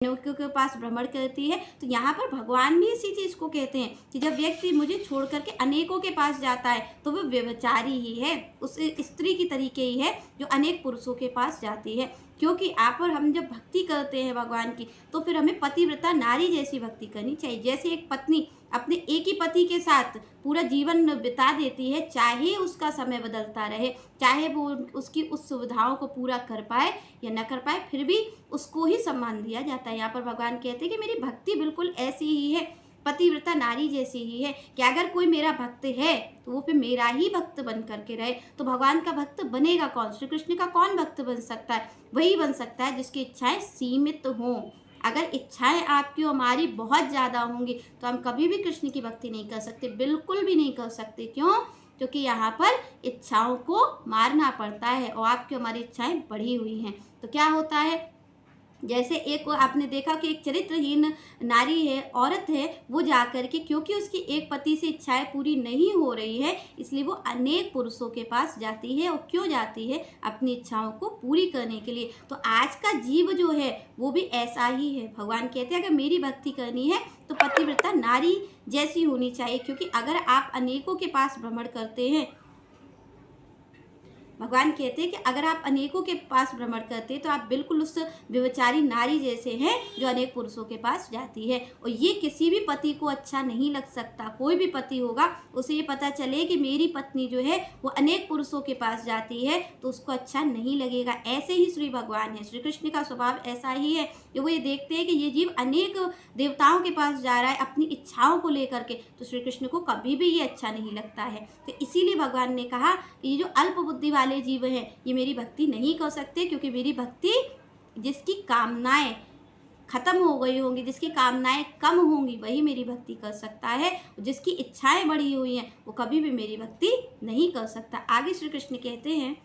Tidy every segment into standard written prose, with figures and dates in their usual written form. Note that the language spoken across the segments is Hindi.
अनेकों के पास भ्रमण करती है। तो यहाँ पर भगवान भी इसी चीज़ को कहते हैं कि जब व्यक्ति मुझे छोड़ करके अनेकों के पास जाता है तो वह व्यभिचारी ही है, उस स्त्री की तरीके ही है जो अनेक पुरुषों के पास जाती है। क्योंकि आप और हम जब भक्ति करते हैं भगवान की, तो फिर हमें पतिव्रता नारी जैसी भक्ति करनी चाहिए। जैसे एक पत्नी अपने एक ही पति के साथ पूरा जीवन बिता देती है, चाहे उसका समय बदलता रहे, चाहे वो उसकी उस सुविधाओं को पूरा कर पाए या न कर पाए, फिर भी उसको ही सम्मान दिया जाता है। यहाँ पर भगवान कहते हैं कि मेरी भक्ति बिल्कुल ऐसी ही है, पतिव्रता नारी जैसी ही है, कि अगर कोई मेरा भक्त है तो वो फिर मेरा ही भक्त बन करके रहे। तो भगवान का भक्त बनेगा कौन? श्री कृष्ण का कौन भक्त बन सकता है? वही बन सकता है जिसकी इच्छाएं सीमित हों। अगर इच्छाएं आपकी और हमारी बहुत ज़्यादा होंगी तो हम कभी भी कृष्ण की भक्ति नहीं कर सकते, बिल्कुल भी नहीं कर सकते। क्यों? क्योंकि यहाँ पर इच्छाओं को मारना पड़ता है और आपकी हमारी इच्छाएं बढ़ी हुई हैं। तो क्या होता है, जैसे एक आपने देखा कि एक चरित्रहीन नारी है, औरत है, वो जाकर के क्योंकि उसकी एक पति से इच्छाएं पूरी नहीं हो रही है, इसलिए वो अनेक पुरुषों के पास जाती है। और क्यों जाती है? अपनी इच्छाओं को पूरी करने के लिए। तो आज का जीव जो है वो भी ऐसा ही है। भगवान कहते हैं अगर मेरी भक्ति करनी है तो पतिव्रता नारी जैसी होनी चाहिए। क्योंकि अगर आप अनेकों के पास भ्रमण करते हैं, भगवान कहते हैं कि अगर आप अनेकों के पास भ्रमण करते हैं तो आप बिल्कुल उस व्यभिचारी नारी जैसे हैं जो अनेक पुरुषों के पास जाती है। और ये किसी भी पति को अच्छा नहीं लग सकता। कोई भी पति होगा उसे ये पता चले कि मेरी पत्नी जो है वो अनेक पुरुषों के पास जाती है तो उसको अच्छा नहीं लगेगा। ऐसे ही श्री भगवान है, श्री कृष्ण का स्वभाव ऐसा ही है कि वो ये देखते हैं कि ये जीव अनेक देवताओं के पास जा रहा है अपनी इच्छाओं को लेकर के, तो श्री कृष्ण को कभी भी ये अच्छा नहीं लगता है। तो इसीलिए भगवान ने कहा कि ये जो अल्प बुद्धि वाले जीव हैं ये मेरी भक्ति नहीं कर सकते। क्योंकि मेरी भक्ति जिसकी कामनाएं खत्म हो गई होंगी, जिसकी कामनाएं कम होंगी, वही मेरी भक्ति कर सकता है। जिसकी इच्छाएं बढ़ी हुई हैं वो कभी भी मेरी भक्ति नहीं कर सकता। आगे श्री कृष्ण कहते हैं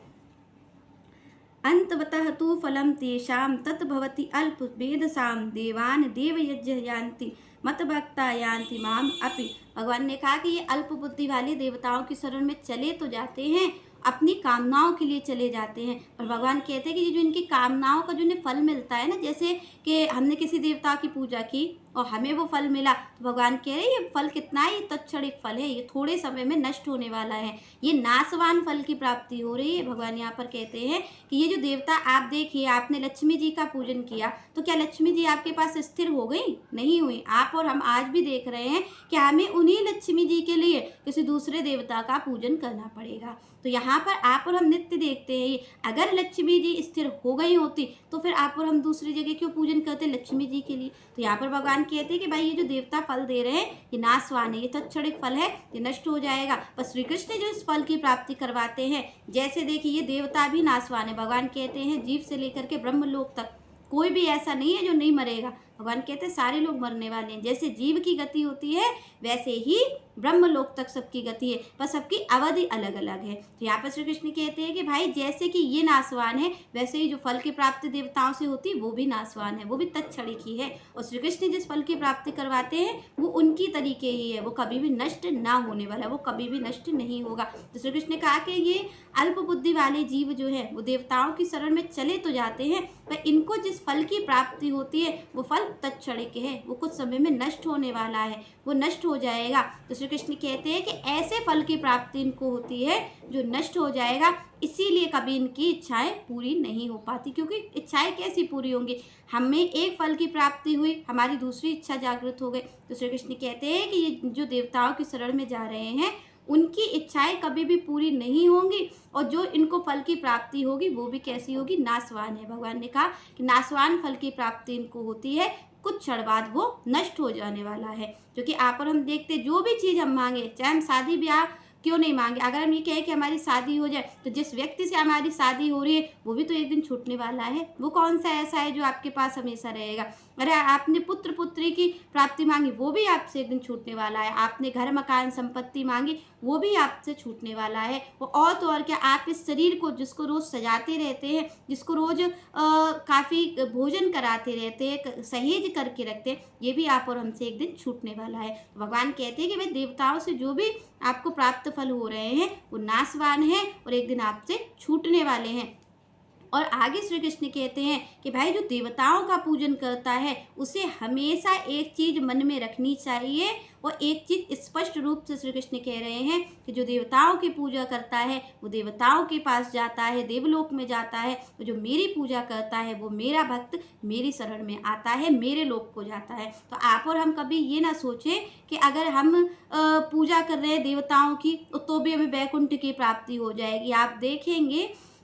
अंतवतः तु फलं तेषां तत् भवति अल्प वेदसां देवान् देवयज्ञ यान्ति मत भक्ता यान्ति माम अपि। भगवान ने कहा कि ये अल्प बुद्धि वाले देवताओं की शरण में चले तो जाते हैं, अपनी कामनाओं के लिए चले जाते हैं, पर भगवान कहते हैं कि ये जो इनकी कामनाओं का जो इन्हें फल मिलता है ना, जैसे कि हमने किसी देवता की पूजा की और हमें वो फल मिला, तो भगवान कह रहे हैं ये फल कितना है, ये तत्क्षणिक फल है, ये थोड़े समय में नष्ट होने वाला है, ये नाशवान फल की प्राप्ति हो रही है। भगवान यहाँ पर कहते हैं कि ये जो देवता आप देखिए, आपने लक्ष्मी जी का पूजन किया तो क्या लक्ष्मी जी आपके पास स्थिर हो गई? नहीं हुई। आप और हम आज भी देख रहे हैं कि हमें उन्हीं लक्ष्मी जी के लिए किसी दूसरे देवता का पूजन करना पड़ेगा। तो यहाँ पर आप और हम नित्य देखते हैं, अगर लक्ष्मी जी स्थिर हो गई होती तो फिर आप और हम दूसरी जगह क्यों पूजन करते? लक्ष्मी जी के लिए। तो यहाँ पर भगवान कहते हैं कि भाई ये जो देवता फल दे रहे हैं ये नाशवान है, ये तत्क्षणिक फल है, ये नष्ट हो जाएगा। पर श्री कृष्ण जो इस फल की प्राप्ति करवाते हैं, जैसे देखिए ये देवता भी नाशवान है। भगवान कहते हैं जीव से लेकर के ब्रह्मलोक तक कोई भी ऐसा नहीं है जो नहीं मरेगा। भगवान कहते हैं सारे लोग मरने वाले हैं। जैसे जीव की गति होती है वैसे ही ब्रह्मलोक तक सबकी गति है, पर सबकी अवधि अलग अलग है। तो यहाँ पर श्री कृष्ण कहते हैं कि भाई जैसे कि ये नाशवान है, वैसे ही जो फल की प्राप्ति देवताओं से होती है वो भी नाशवान है, वो भी तत्क्षणिक ही है। और श्री कृष्ण जिस फल की प्राप्ति करवाते हैं वो उनकी तरीके ही है, वो कभी भी नष्ट ना होने वाला है, वो कभी भी नष्ट नहीं होगा। तो श्री कृष्ण ने कहा कि ये अल्प बुद्धि वाले जीव जो है वो देवताओं की शरण में चले तो जाते हैं, पर इनको जिस फल की प्राप्ति होती है वो फल तत्क्षणिक है, वो कुछ समय में नष्ट होने वाला है, वो नष्ट हो जाएगा। तो श्री कृष्ण कहते हैं कि ऐसे फल की प्राप्ति इनको होती है जो नष्ट हो जाएगा, इसीलिए कभी इनकी इच्छाएं पूरी नहीं हो पाती। क्योंकि इच्छाएं कैसी पूरी होंगी? हमें एक फल की प्राप्ति हुई, हमारी दूसरी इच्छा जागृत हो गई। तो श्री कृष्ण कहते हैं कि ये जो देवताओं की शरण में जा रहे हैं उनकी इच्छाएं कभी भी पूरी नहीं होंगी, और जो इनको फल की प्राप्ति होगी वो भी कैसी होगी? नाशवान है। भगवान ने कहा कि नाशवान फल की प्राप्ति इनको होती है, कुछ क्षण बाद वो नष्ट हो जाने वाला है। क्योंकि आप और हम देखते जो भी चीज़ हम मांगे, चाहे हम शादी ब्याह क्यों नहीं मांगे, अगर हम ये कहें कि हमारी शादी हो जाए तो जिस व्यक्ति से हमारी शादी हो रही है वो भी तो एक दिन छूटने वाला है। वो कौन सा ऐसा है जो आपके पास हमेशा रहेगा? अरे आपने पुत्र पुत्री की प्राप्ति मांगी वो भी आपसे एक दिन छूटने वाला है। आपने घर मकान संपत्ति मांगी वो भी आपसे छूटने वाला है। वो और तो और क्या, आप इस शरीर को जिसको रोज़ सजाते रहते हैं, जिसको रोज़ काफ़ी भोजन कराते रहते हैं, सहेज करके रखते हैं, ये भी आप और हमसे एक दिन छूटने वाला है। भगवान कहते हैं कि भाई देवताओं से जो भी आपको प्राप्त फल हो रहे हैं वो नाशवान है और एक दिन आपसे छूटने वाले हैं। और आगे श्री कृष्ण कहते हैं कि भाई जो देवताओं का पूजन करता है उसे हमेशा एक चीज़ मन में रखनी चाहिए, और एक चीज़ स्पष्ट रूप से श्री कृष्ण कह रहे हैं कि जो देवताओं की पूजा करता है वो देवताओं के पास जाता है, देवलोक में जाता है, और जो मेरी पूजा करता है वो मेरा भक्त मेरी शरण में आता है, मेरे लोक को जाता है। तो आप और हम कभी ये ना सोचें कि अगर हम पूजा कर रहे हैं देवताओं की तो भी हमें वैकुंठ की प्राप्ति हो जाएगी। आप देखेंगे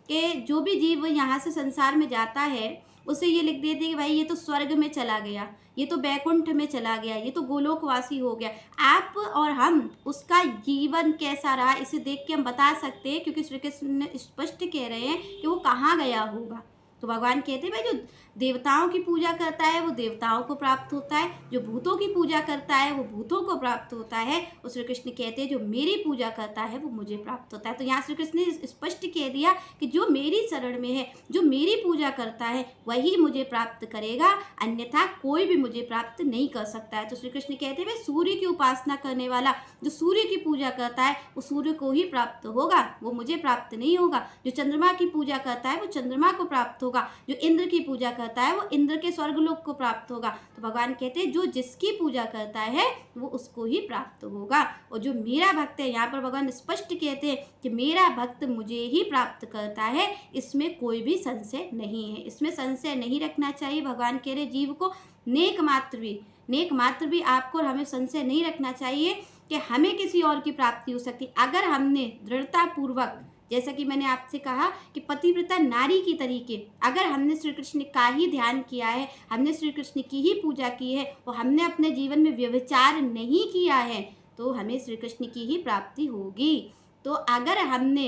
कि जो भी जीव यहाँ से संसार में जाता है उसे ये लिख देते हैं कि भाई ये तो स्वर्ग में चला गया, ये तो बैकुंठ में चला गया, ये तो गोलोकवासी हो गया। आप और हम उसका जीवन कैसा रहा इसे देख के हम बता सकते हैं, क्योंकि श्री कृष्ण स्पष्ट कह रहे हैं कि वो कहाँ गया होगा। तो भगवान कहते हैं भाई जो देवताओं की पूजा करता है वो देवताओं को प्राप्त होता है, जो भूतों की पूजा करता है वो भूतों को प्राप्त होता है, और श्री कृष्ण कहते हैं जो मेरी पूजा करता है वो मुझे प्राप्त होता है। तो यहाँ श्री कृष्ण ने स्पष्ट कह दिया कि जो मेरी शरण में है, जो मेरी पूजा करता है वही मुझे प्राप्त करेगा, अन्यथा कोई भी मुझे प्राप्त नहीं कर सकता है। तो श्री कृष्ण कहते हैं भाई सूर्य की उपासना करने वाला जो सूर्य की पूजा करता है वो सूर्य को ही प्राप्त होगा, वो मुझे प्राप्त नहीं होगा। जो चंद्रमा की पूजा करता है वो चंद्रमा को प्राप्त होगा, जो इंद्र की पूजा करता है वो इंद्र के स्वर्गलोक को प्राप्त होगा। तो भगवान कहते हैं जो जिसकी पूजा करता है वो उसको ही प्राप्त होगा, और जो मेरा भक्त है, यहाँ पर भगवान स्पष्ट कहते हैं कि मेरा भक्त मुझे ही प्राप्त करता है, इसमें कोई भी संशय नहीं है, इसमें संशय नहीं रखना चाहिए। भगवान कह रहे जीव को नेक मात्र भी आपको और हमें संशय नहीं रखना चाहिए कि हमें किसी और की प्राप्ति हो सकती। अगर हमने दृढ़ता पूर्वक, जैसा कि मैंने आपसे कहा कि पतिव्रता नारी की तरीके, अगर हमने श्री कृष्ण का ही ध्यान किया है, हमने श्री कृष्ण की ही पूजा की है और हमने अपने जीवन में व्यभिचार नहीं किया है, तो हमें श्री कृष्ण की ही प्राप्ति होगी। तो अगर हमने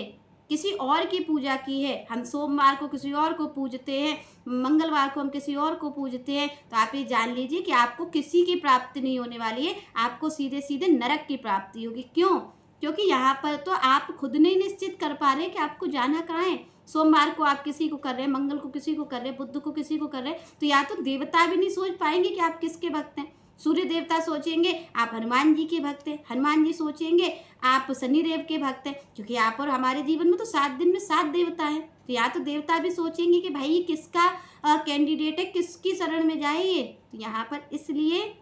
किसी और की पूजा की है, हम सोमवार को किसी और को पूजते हैं, मंगलवार को हम किसी और को पूजते हैं, तो आप ये जान लीजिए कि आपको किसी की प्राप्ति नहीं होने वाली है, आपको सीधे सीधे नरक की प्राप्ति होगी। क्यों? क्योंकि यहाँ पर तो आप खुद नहीं निश्चित कर पा रहे कि आपको जाना कहाँ है। सोमवार को आप किसी को कर रहे हैं, मंगल को किसी को कर रहे हैं, बुध को किसी को कर रहे हैं, तो या तो देवता भी नहीं सोच पाएंगे कि आप किसके भक्त हैं। सूर्य देवता सोचेंगे आप हनुमान जी के भक्त हैं, हनुमान जी सोचेंगे आप शनिदेव के भक्त हैं, क्योंकि आप और हमारे जीवन में तो 7 दिन में 7 देवता हैं। तो या तो देवता भी सोचेंगे कि भाई ये किसका कैंडिडेट है, किसकी शरण में जाए ये। तो यहाँ पर इसलिए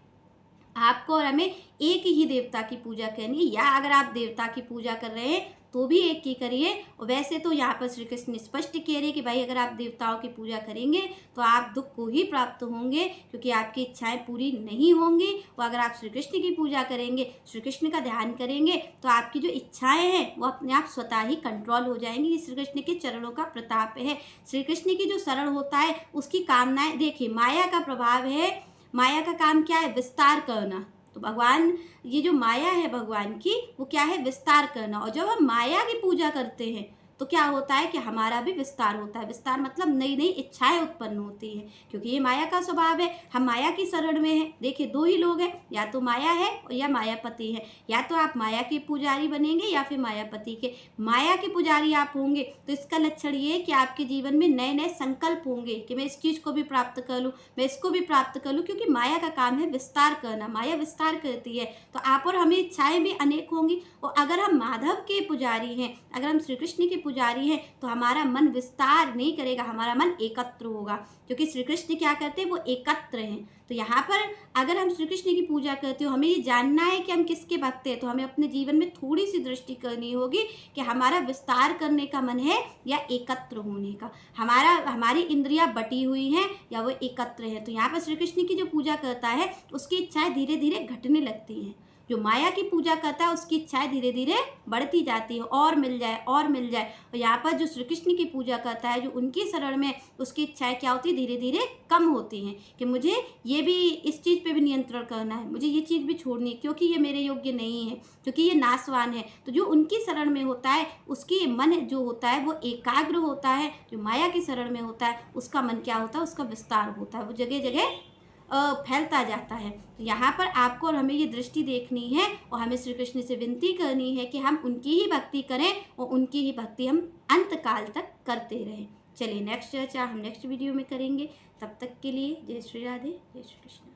आपको और हमें एक ही देवता की पूजा करनी है, या अगर आप देवता की पूजा कर रहे हैं तो भी एक की करिए। और वैसे तो यहाँ पर श्री कृष्ण स्पष्ट कह रहे कि भाई अगर आप देवताओं की पूजा करेंगे तो आप दुख को ही प्राप्त होंगे, क्योंकि आपकी इच्छाएं पूरी नहीं होंगी। और अगर आप श्री कृष्ण की पूजा करेंगे, श्री कृष्ण का ध्यान करेंगे, तो आपकी जो इच्छाएं हैं वो अपने आप स्वतः ही कंट्रोल हो जाएंगी। ये श्री कृष्ण के चरणों का प्रताप है। श्री कृष्ण की जो शरण होता है उसकी कामनाएं, देखिए माया का प्रभाव है, माया का काम क्या है? विस्तार करना। तो भगवान, ये जो माया है भगवान की, वो क्या है? विस्तार करना। और जब हम माया की पूजा करते हैं तो क्या होता है कि हमारा भी विस्तार होता है। विस्तार मतलब नई नई इच्छाएं उत्पन्न होती हैं, क्योंकि ये माया का स्वभाव है। हम माया की शरण में हैं। देखिए 2 ही लोग हैं, या तो माया है और या मायापति है। या तो आप माया के पुजारी बनेंगे या फिर मायापति के। माया के पुजारी आप होंगे तो इसका लक्षण ये है कि आपके जीवन में नए नए संकल्प होंगे कि मैं इस चीज़ को भी प्राप्त कर लूँ, मैं इसको भी प्राप्त कर लूँ, क्योंकि माया का काम है विस्तार करना। माया विस्तार करती है, तो आप और हमें इच्छाएं भी अनेक होंगी। और अगर हम माधव के पुजारी हैं, अगर हम श्री कृष्ण के पुजारी हैं, तो हमारा मन विस्तार नहीं करेगा, हमारा मन एकत्र होगा, क्योंकि श्री कृष्ण क्या करते हैं? वो एकत्र हैं। तो यहाँ पर अगर हम श्री कृष्ण की पूजा करते हो, हमें ये जानना है कि हम किसके भक्त हैं, तो हमें अपने जीवन में थोड़ी सी दृष्टि करनी होगी कि हमारा विस्तार करने का मन है या एकत्र होने का। हमारी इंद्रियां बटी हुई हैं या वो एकत्र है। तो यहाँ पर श्री कृष्ण की जो पूजा करता है उसकी इच्छाएं धीरे धीरे घटने लगती हैं। जो माया की पूजा करता है उसकी इच्छाएं धीरे धीरे बढ़ती जाती है, और मिल जाए और मिल जाए। और यहाँ पर जो श्री कृष्ण की पूजा करता है, जो उनकी शरण में, उसकी इच्छाएं क्या होती है? धीरे धीरे कम होती हैं कि मुझे ये भी, इस चीज़ पे भी नियंत्रण करना है, मुझे ये चीज़ भी छोड़नी है, क्योंकि ये मेरे योग्य नहीं है, क्योंकि ये नाशवान है। तो जो उनकी शरण में होता है उसकी मन जो होता है वो एकाग्र होता है। जो माया की शरण में होता है उसका मन क्या होता है? उसका विस्तार होता है, वो जगह जगह फैलता जाता है। तो यहाँ पर आपको और हमें ये दृष्टि देखनी है, और हमें श्री कृष्ण से विनती करनी है कि हम उनकी ही भक्ति करें और उनकी ही भक्ति हम अंत काल तक करते रहें। चलिए नेक्स्ट चर्चा हम नेक्स्ट वीडियो में करेंगे। तब तक के लिए जय श्री राधे, जय श्री कृष्ण।